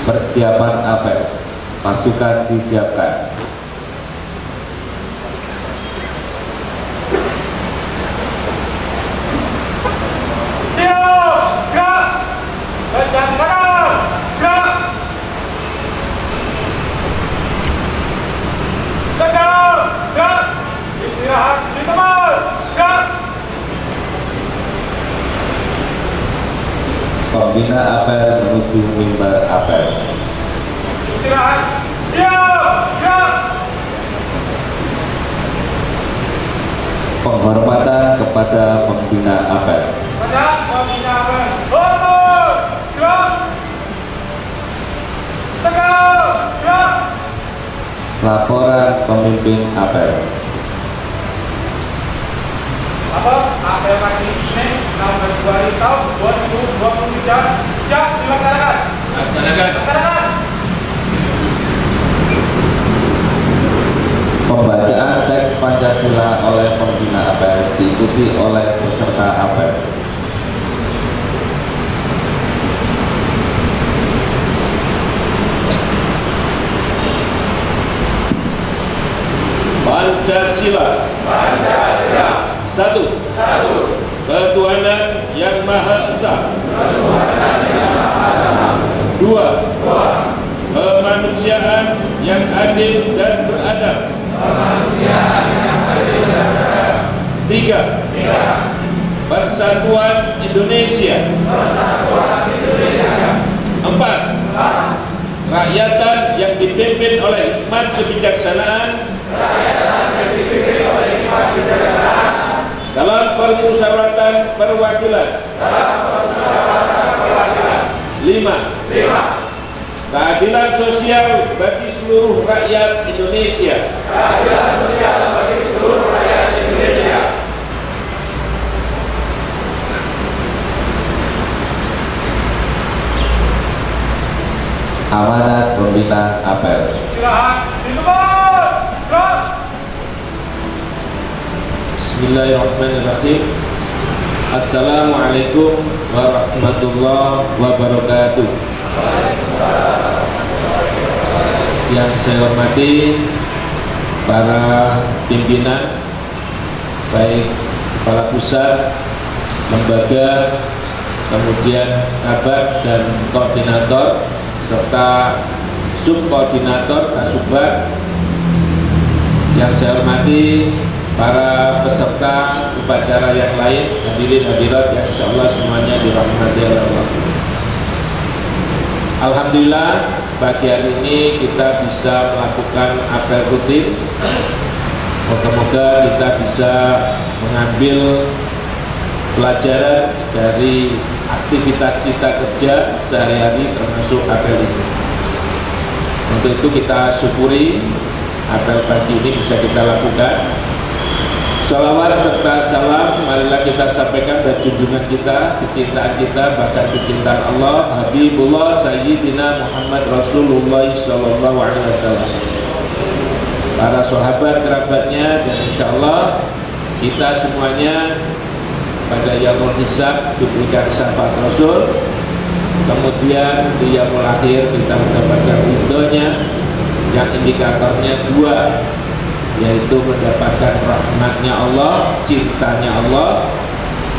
Persiapan apel. Pasukan disiapkan. Siap, gerak. Kencang kanan, gerak. Tegak, gerak. Istirahat di tempat, gerak. Pembina apel menuju mimbar apel. Istirahat. Siap, gerak. Penghormatan kepada pembina apel. Pada pembina apel. Hormat, gerak. Tegak, gerak. Laporan pemimpin apel. Apel pagi ini 16 Februari tahun 2023 siap dilaksanakan. Laksanakan. Pembacaan teks Pancasila oleh pembina apel diikuti oleh peserta apel. Pancasila. Satu. Ketuhanan yang Maha Esa. Dua. Kemanusiaan yang adil dan beradab. Tiga. Persatuan Indonesia. Empat. Rakyatan yang dipimpin oleh hikmat kebijaksanaan dalam permusyawaratan perwakilan. Lima. Keadilan sosial bagi seluruh rakyat Indonesia. Amanat pembina apel. Istirahat di tempat, gerak. Bismillahirrahmanirrahim. Assalamualaikum warahmatullahi wabarakatuh. Yang saya hormati para pimpinan, baik kepala pusat, lembaga, kemudian kabak dan koordinator, serta subkoordinator Kasubag. Yang saya hormati para peserta upacara yang lain, hadirin hadirat yang insyaallah semuanya dirahmati oleh Allah. Alhamdulillah pagi hari ini kita bisa melakukan apel rutin. Moga-moga kita bisa mengambil pelajaran dari aktivitas kita kerja sehari-hari termasuk apel ini. Untuk itu kita syukuri apel pagi ini bisa kita lakukan. Salawat serta salam marilah kita sampaikan pada junjungan kita, kecintaan kita, bahkan kecintaan Allah, Habibullah Sayyidina Muhammad Rasulullah Sallallahu Alaihi Wasallam, para sahabat kerabatnya, dan insya Allah kita semuanya pada yaumul hisab diberikan syafaat Rasul, kemudian di yaumul akhir kita mendapatkan ridhonya yang indikatornya dua, yaitu mendapatkan rahmatnya Allah, cintanya Allah,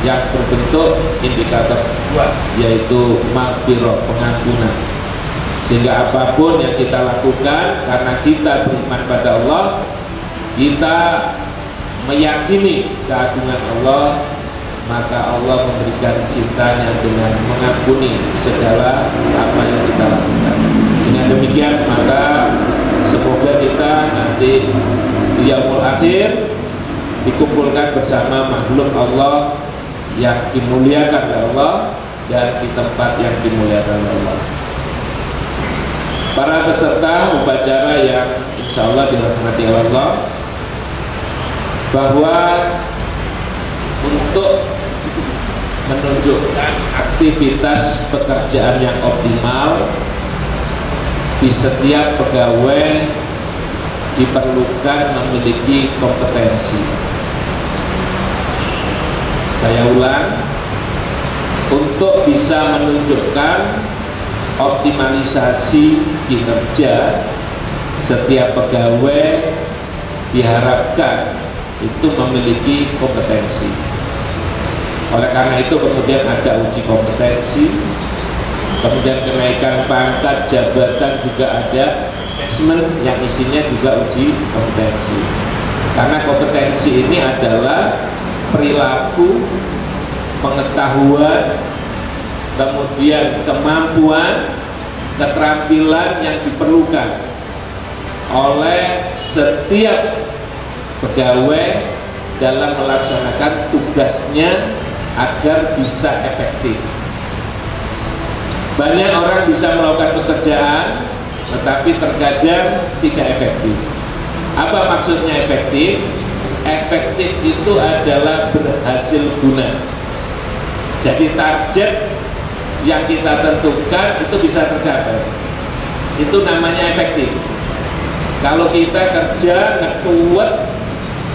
yang berbentuk indikator dua, yaitu maghfirah, pengampunan. Sehingga apapun yang kita lakukan karena kita beriman pada Allah, kita meyakini keagungan Allah, maka Allah memberikan cintanya dengan mengampuni segala apa yang kita lakukan. Dengan demikian maka semoga kita nanti di yaumul akhir dikumpulkan bersama makhluk Allah yang dimuliakan oleh Allah dan di tempat yang dimuliakan oleh Allah. Para peserta upacara yang insya Allah dirahmati Allah, bahwa untuk menunjukkan aktivitas pekerjaan yang optimal di setiap pegawai diperlukan memiliki kompetensi. Saya ulang, untuk bisa menunjukkan optimalisasi kinerja setiap pegawai diharapkan itu memiliki kompetensi. Oleh karena itu kemudian ada uji kompetensi, kemudian kenaikan pangkat jabatan juga ada assessment yang isinya juga uji kompetensi. Karena kompetensi ini adalah perilaku, pengetahuan, kemudian kemampuan, keterampilan yang diperlukan oleh setiap pegawai dalam melaksanakan tugasnya agar bisa efektif. Banyak orang bisa melakukan pekerjaan tetapi terkadang tidak efektif. Apa maksudnya efektif? Efektif itu adalah berhasil guna. Jadi target yang kita tentukan itu bisa tercapai. Itu namanya efektif. Kalau kita kerja ngekuat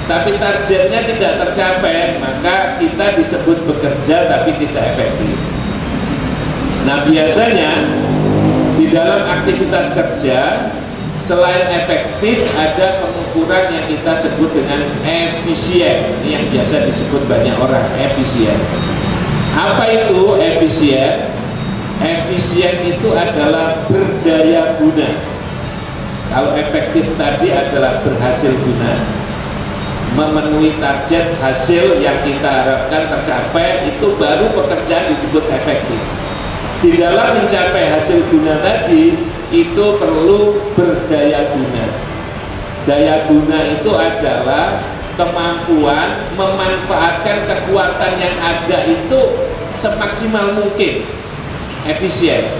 tapi targetnya tidak tercapai, maka kita disebut bekerja tapi tidak efektif. Nah, biasanya di dalam aktivitas kerja selain efektif ada pengukuran yang kita sebut dengan efisien. Ini yang biasa disebut banyak orang, efisien. Apa itu efisien? Efisien itu adalah berdaya guna. Kalau efektif tadi adalah berhasil guna, memenuhi target hasil yang kita harapkan tercapai, itu baru pekerjaan disebut efektif. Di dalam mencapai hasil guna tadi itu perlu berdaya guna. Daya guna itu adalah kemampuan memanfaatkan kekuatan yang ada itu semaksimal mungkin, efisien.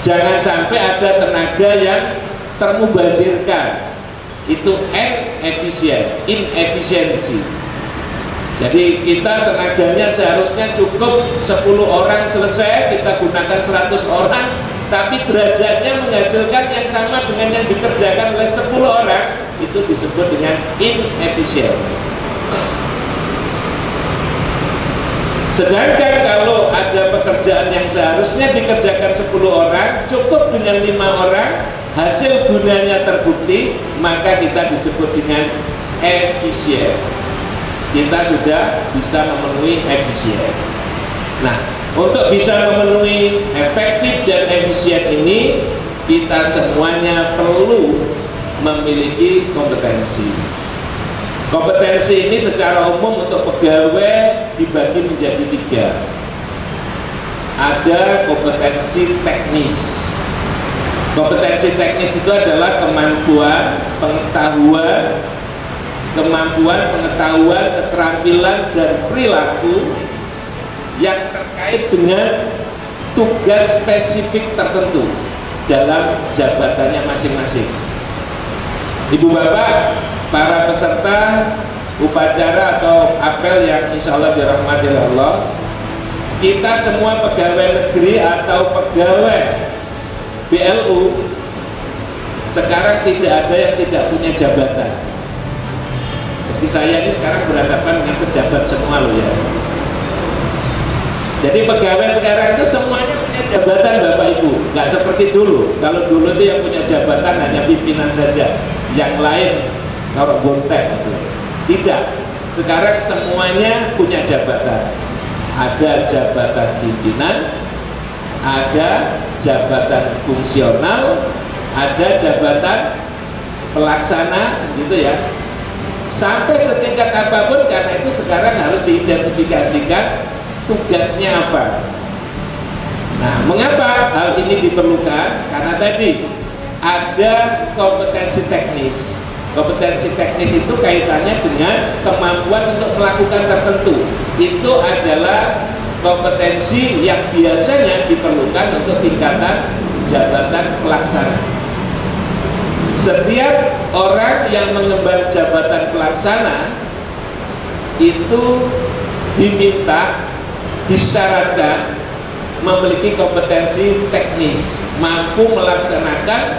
Jangan sampai ada tenaga yang termubazirkan, itu inefisiensi. Jadi kita tenaganya seharusnya cukup 10 orang selesai, kita gunakan 100 orang, tapi derajatnya menghasilkan yang sama dengan yang dikerjakan oleh 10 orang, itu disebut dengan inefisien. Sedangkan kalau ada pekerjaan yang seharusnya dikerjakan 10 orang, cukup dengan 5 orang, hasil gunanya terbukti, maka kita disebut dengan efisien. Kita sudah bisa memenuhi efisien. Nah, untuk bisa memenuhi efektif dan efisien ini, kita semuanya perlu memiliki kompetensi. Kompetensi ini secara umum untuk pegawai dibagi menjadi 3. Ada kompetensi teknis. Kompetensi teknis itu adalah kemampuan, pengetahuan, keterampilan, dan perilaku yang terkait dengan tugas spesifik tertentu dalam jabatannya masing-masing. Ibu bapak, para peserta upacara atau apel yang insya Allah dirahmati Allah, kita semua pegawai negeri atau pegawai BLU sekarang tidak ada yang tidak punya jabatan. Jadi saya ini sekarang berhadapan dengan pejabat semua loh ya. Jadi pegawai sekarang itu semuanya punya jabatan Bapak Ibu. Nggak seperti dulu. Kalau dulu itu yang punya jabatan hanya pimpinan saja, yang lain kalau gontek gitu. Tidak. Sekarang semuanya punya jabatan. Ada jabatan pimpinan, ada jabatan fungsional, ada jabatan pelaksana gitu ya. Sampai setingkat apapun, karena itu sekarang harus diidentifikasikan tugasnya apa. Nah, mengapa hal ini diperlukan? Karena tadi ada kompetensi teknis. Kompetensi teknis itu kaitannya dengan kemampuan untuk melakukan tertentu. Itu adalah kompetensi yang biasanya diperlukan untuk tingkatan jabatan pelaksana. Setiap orang yang mengemban jabatan pelaksana itu diminta, disyaratkan memiliki kompetensi teknis, mampu melaksanakan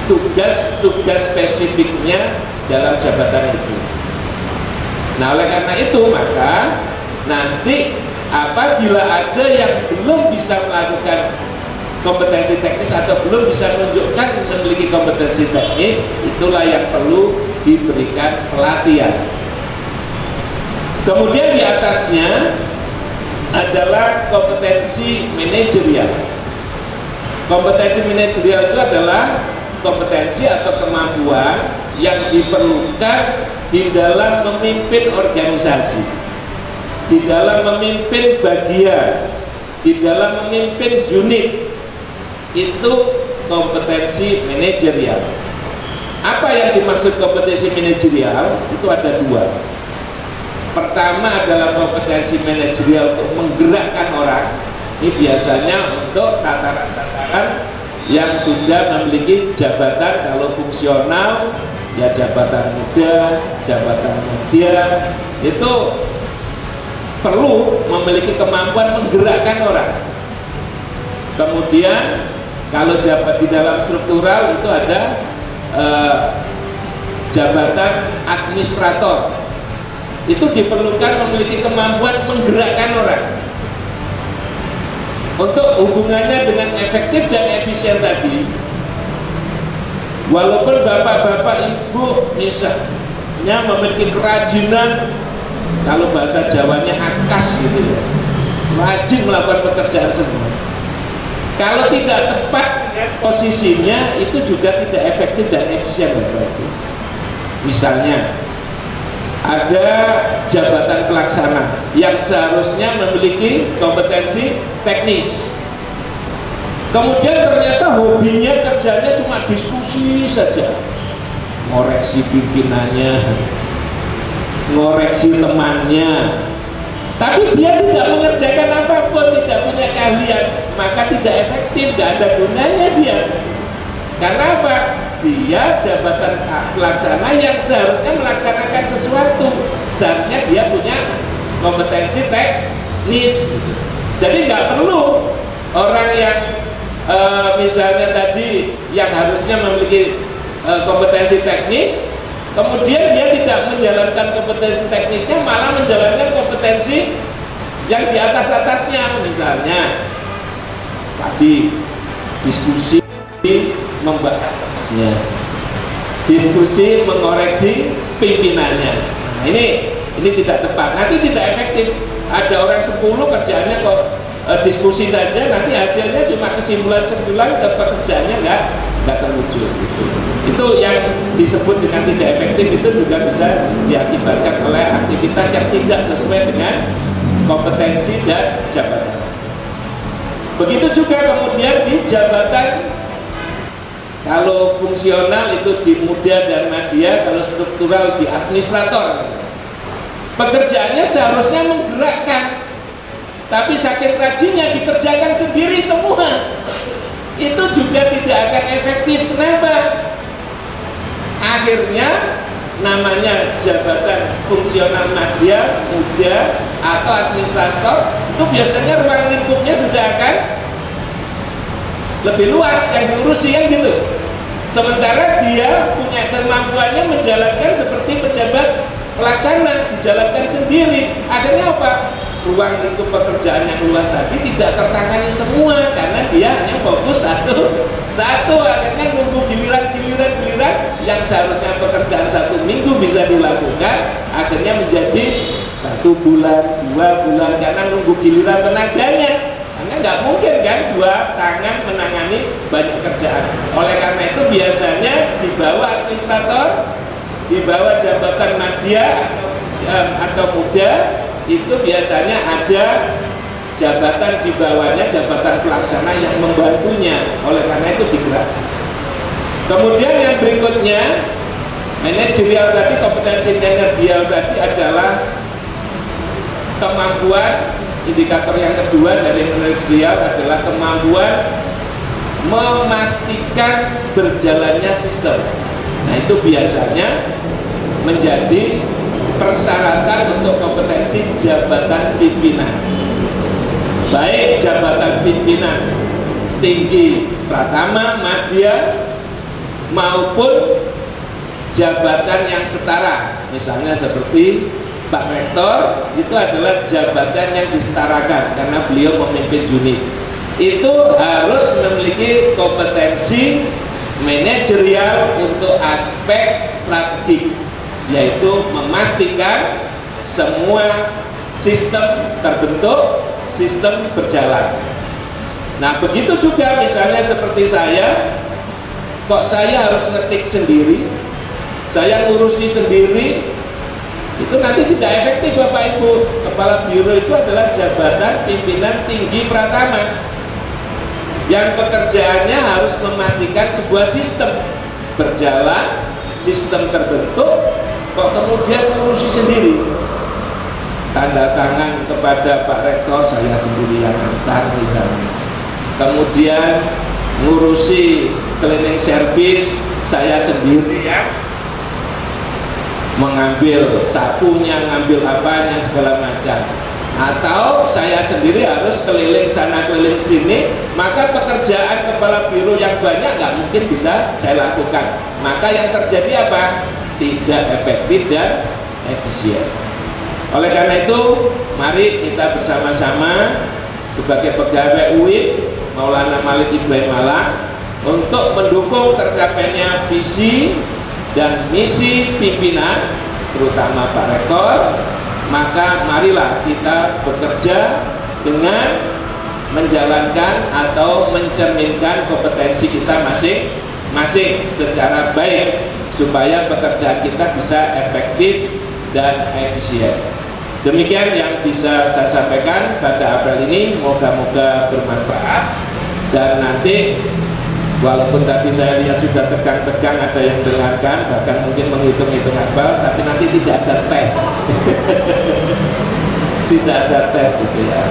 tugas-tugas spesifiknya dalam jabatan itu. Nah, oleh karena itu maka nanti apabila ada yang belum bisa melakukan kompetensi teknis atau belum bisa menunjukkan memiliki kompetensi teknis, itulah yang perlu diberikan pelatihan. Kemudian di atasnya adalah kompetensi manajerial. Kompetensi manajerial itu adalah kompetensi atau kemampuan yang diperlukan di dalam memimpin organisasi, di dalam memimpin bagian, di dalam memimpin unit. Itu kompetensi manajerial. Apa yang dimaksud kompetensi manajerial? Itu ada dua. Pertama adalah kompetensi manajerial untuk menggerakkan orang. Ini biasanya untuk tataran-tataran yang sudah memiliki jabatan. Kalau fungsional ya jabatan muda, jabatan media, itu perlu memiliki kemampuan menggerakkan orang. Kemudian kalau jabat di dalam struktural itu ada jabatan administrator. Itu diperlukan memiliki kemampuan menggerakkan orang. Untuk hubungannya dengan efektif dan efisien tadi, walaupun bapak-bapak ibu misalnya memiliki kerajinan, kalau bahasa Jawanya akas gitu ya, rajin melakukan pekerjaan semua, kalau tidak tepat posisinya itu juga tidak efektif dan efisien. Misalnya ada jabatan pelaksana yang seharusnya memiliki kompetensi teknis, kemudian ternyata hobinya kerjanya cuma diskusi saja, ngoreksi pimpinannya, ngoreksi temannya, tapi dia tidak mengerjakan apapun, tidak punya keahlian, maka tidak efektif, tidak ada gunanya dia. Karena apa? Dia jabatan pelaksana yang seharusnya melaksanakan sesuatu, seharusnya dia punya kompetensi teknis. Jadi nggak perlu orang yang misalnya tadi yang harusnya memiliki kompetensi teknis, kemudian dia tidak menjalankan kompetensi teknisnya, malah menjalankan kompetensi yang di atas-atasnya. Misalnya tadi diskusi membahas temannya, diskusi mengoreksi pimpinannya. Nah, ini tidak tepat, nanti tidak efektif. Ada orang 10 kerjaannya kok diskusi saja, nanti hasilnya cuma kesimpulan-kesimpulan, pekerjaannya nggak terwujud. Itu yang disebut dengan tidak efektif. Itu juga bisa diakibatkan oleh aktivitas yang tidak sesuai dengan kompetensi dan jabatan. Begitu juga kemudian di jabatan, kalau fungsional itu di muda dan media, kalau struktural di administrator. Pekerjaannya seharusnya menggerakkan, tapi saking rajinnya dikerjakan sendiri semua. Itu juga tidak akan efektif. Kenapa? Akhirnya namanya jabatan fungsional media, muda atau administrator, itu biasanya ruang lingkupnya sudah akan lebih luas yang diurusi, yang gitu. Sementara dia punya kemampuannya menjalankan seperti pejabat pelaksana, dijalankan sendiri. Akhirnya apa? Ruang lingkup pekerjaan yang luas tadi tidak tertangani semua, karena dia hanya fokus satu. Akhirnya nunggu giliran yang seharusnya pekerjaan 1 minggu bisa dilakukan, akhirnya menjadi 1 bulan, 2 bulan, karena nunggu giliran tenaganya. Karena nggak mungkin kan 2 tangan menangani banyak kerjaan. Oleh karena itu biasanya di bawah administrator, di bawah jabatan media atau muda, itu biasanya ada jabatan di bawahnya, jabatan pelaksana yang membantunya. Oleh karena itu digerakkan. Kemudian yang berikutnya, manajerial tadi, kompetensi manajerial tadi adalah kemampuan. Indikator yang kedua dari manajerial adalah kemampuan memastikan berjalannya sistem. Nah, itu biasanya menjadi persyaratan untuk kompetensi jabatan pimpinan, baik jabatan pimpinan tinggi pratama, madya, maupun jabatan yang setara. Misalnya seperti Pak Rektor, itu adalah jabatan yang disetarakan karena beliau memimpin unit. itu harus memiliki kompetensi manajerial untuk aspek strategik, yaitu memastikan semua sistem terbentuk, sistem berjalan. Nah begitu juga misalnya seperti saya, kok saya harus ngetik sendiri, saya ngurusi sendiri, itu nanti tidak efektif Bapak Ibu. Kepala biro itu adalah jabatan pimpinan tinggi pratama yang pekerjaannya harus memastikan sebuah sistem berjalan, sistem terbentuk, kok kemudian ngurusi sendiri. Tanda tangan kepada Pak Rektor saya sendiri yang antar misalnya, kemudian ngurusi cleaning service saya sendiri ya, mengambil sapunya, ngambil apanya segala macam, atau saya sendiri harus keliling sana keliling sini, maka pekerjaan kepala biro yang banyak nggak mungkin bisa saya lakukan. Maka yang terjadi apa? Tidak efektif dan efisien. Oleh karena itu, mari kita bersama-sama sebagai pegawai UIN Maulana Malik Ibrahim Malang untuk mendukung tercapainya visi dan misi pimpinan, terutama Pak Rektor. Maka marilah kita bekerja dengan menjalankan atau mencerminkan kompetensi kita masing-masing secara baik, supaya pekerjaan kita bisa efektif dan efisien. Demikian yang bisa saya sampaikan pada April ini, moga-moga bermanfaat. Dan nanti walaupun tadi saya lihat sudah tegang-tegang ada yang dengarkan, bahkan mungkin menghitung-hitung hafal, tapi nanti tidak ada tes. Tidak ada tes itu ya.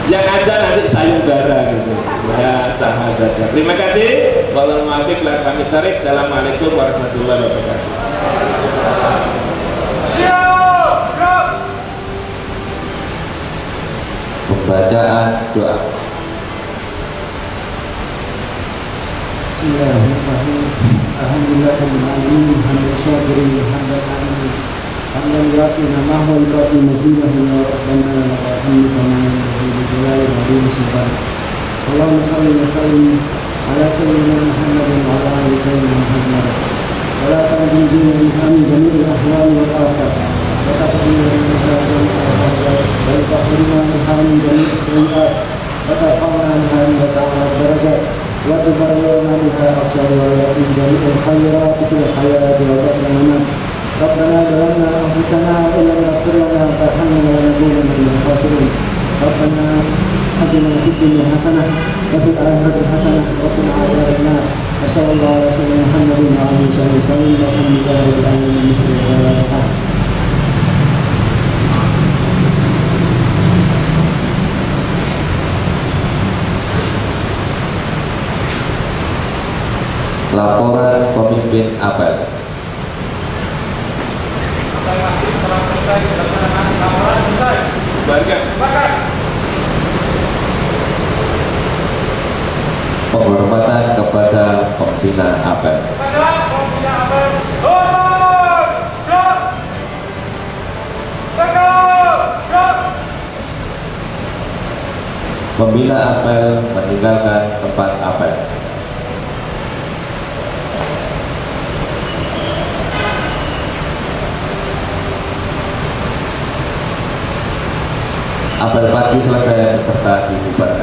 Yang ada nanti sayembara gitu. Ya sama saja. Terima kasih. Wassalamualaikum warahmatullahi wabarakatuh. Pembacaan doa. Bismillahirrahmanirrahim. Alhamdulillahirabbil alamin, hamdan syakirin, hamdan alimin, hamdan yaqina mahwa yuqati mazidahu ya rabbana wa hamdu kama yanbaghi li jalali wajhika subhanahu. Allahumma shalli wa sallim ala sayyidina Muhammadin wa ala ali sayyidina Muhammad. Wa la tanjina min jami'il ahwali wal afat. Wa taqina min syarril ahwali wa taqina min jami'is sayyi'at. Wa taqina min darajat. وتبرئنا بها أبصار ومن جميع الخيرات في الحياة وبعد الممات. ربنا ظلمنا أنفسنا وإن لم تغفر لنا وترحمنا لنكونن من الخاسرين. ربنا آتنا في الدنيا حسنة وفي الآخرة حسنة وقنا عذاب النار. وصلى الله على سيدنا محمد وعلى آله وصحبه وسلم والحمد لله رب العالمين. Laporan pemimpin apel. Penghormatan kepada pembina apel. Pembina apel meninggalkan tempat apel. Apel pagi selesai beserta dibubarkan.